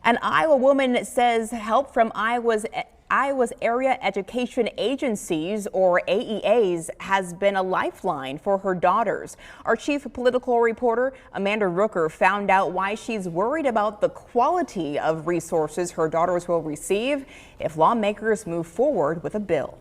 An Iowa woman says help from Iowa's area education agencies, or AEAs, has been a lifeline for her daughters. Our chief political reporter, Amanda Rooker, found out why she's worried about the quality of resources her daughters will receive if lawmakers move forward with a bill.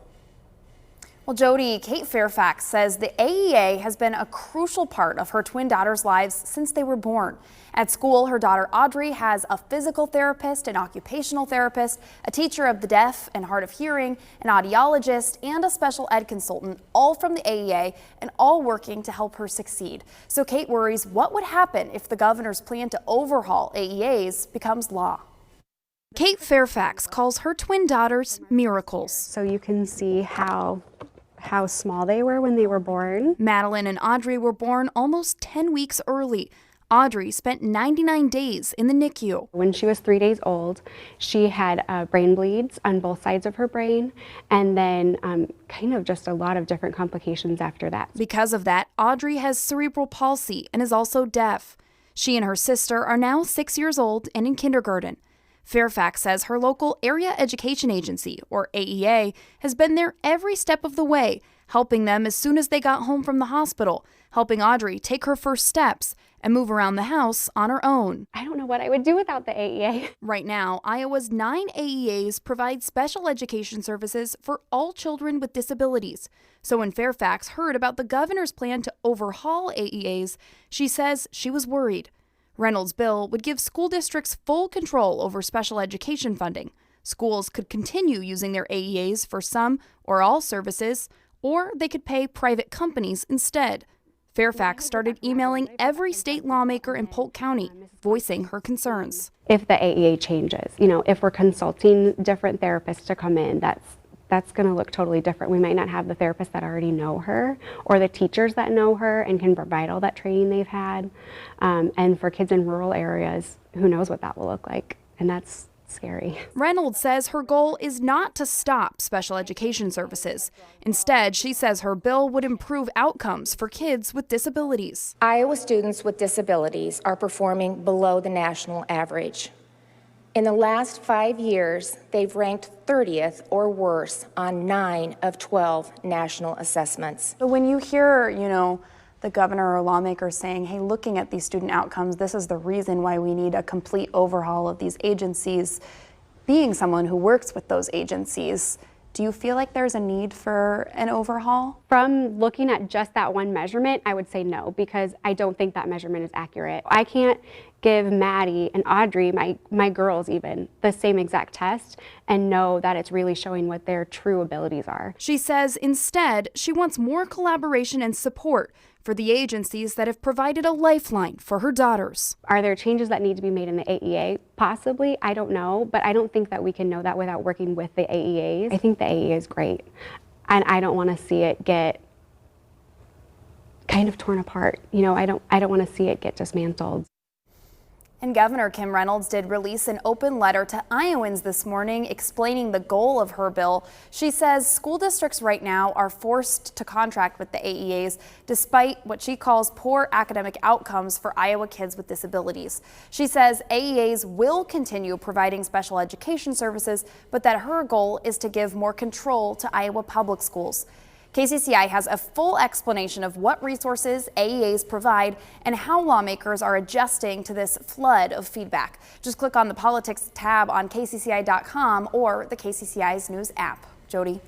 Well, Jody, Kate Fairfax says the AEA has been a crucial part of her twin daughters' lives since they were born. At school, her daughter Audrey has a physical therapist, an occupational therapist, a teacher of the deaf and hard of hearing, an audiologist, and a special ed consultant, all from the AEA and all working to help her succeed. So Kate worries what would happen if the governor's plan to overhaul AEAs becomes law. Kate Fairfax calls her twin daughters miracles. So you can see how small they were when they were born. Madeline and Audrey were born almost 10 weeks early. Audrey spent 99 days in the NICU. When she was 3 days old, she had brain bleeds on both sides of her brain, and then kind of just a lot of different complications after that. Because of that, Audrey has cerebral palsy and is also deaf. She and her sister are now 6 years old and in kindergarten. Fairfax says her local area education agency, or AEA, has been there every step of the way, helping them as soon as they got home from the hospital, helping Audrey take her first steps and move around the house on her own. I don't know what I would do without the AEA. Right now, Iowa's 9 AEAs provide special education services for all children with disabilities. So when Fairfax heard about the governor's plan to overhaul AEAs, she says she was worried. Reynolds' bill would give school districts full control over special education funding. Schools could continue using their AEAs for some or all services, or they could pay private companies instead. Fairfax started emailing every state lawmaker in Polk County, voicing her concerns. If the AEA changes, if we're consulting different therapists to come in, that's going to look totally different. We might not have the therapists that already know her or the teachers that know her and can provide all that training they've had. And for kids in rural areas, who knows what that will look like. And that's scary. Reynolds says her goal is not to stop special education services. Instead, she says her bill would improve outcomes for kids with disabilities. Iowa students with disabilities are performing below the national average. In the last 5 years, they've ranked 30th or worse on 9 of 12 national assessments. So when you hear, the governor or lawmakers saying, hey, looking at these student outcomes, this is the reason why we need a complete overhaul of these agencies, being someone who works with those agencies, do you feel like there's a need for an overhaul? From looking at just that one measurement, I would say no, because I don't think that measurement is accurate. I can't give Maddie and Audrey, my girls even, the same exact test and know that it's really showing what their true abilities are. She says instead, she wants more collaboration and support for the agencies that have provided a lifeline for her daughters. Are there changes that need to be made in the AEA? Possibly, I don't know, but I don't think that we can know that without working with the AEAs. I think the AEA is great, and I don't want to see it get kind of torn apart. I don't want to see it get dismantled. And Governor Kim Reynolds did release an open letter to Iowans this morning explaining the goal of her bill. She says school districts right now are forced to contract with the AEAs despite what she calls poor academic outcomes for Iowa kids with disabilities. She says AEAs will continue providing special education services, but that her goal is to give more control to Iowa public schools. KCCI has a full explanation of what resources AEAs provide and how lawmakers are adjusting to this flood of feedback. Just click on the Politics tab on KCCI.com or the KCCI's News app. Jody.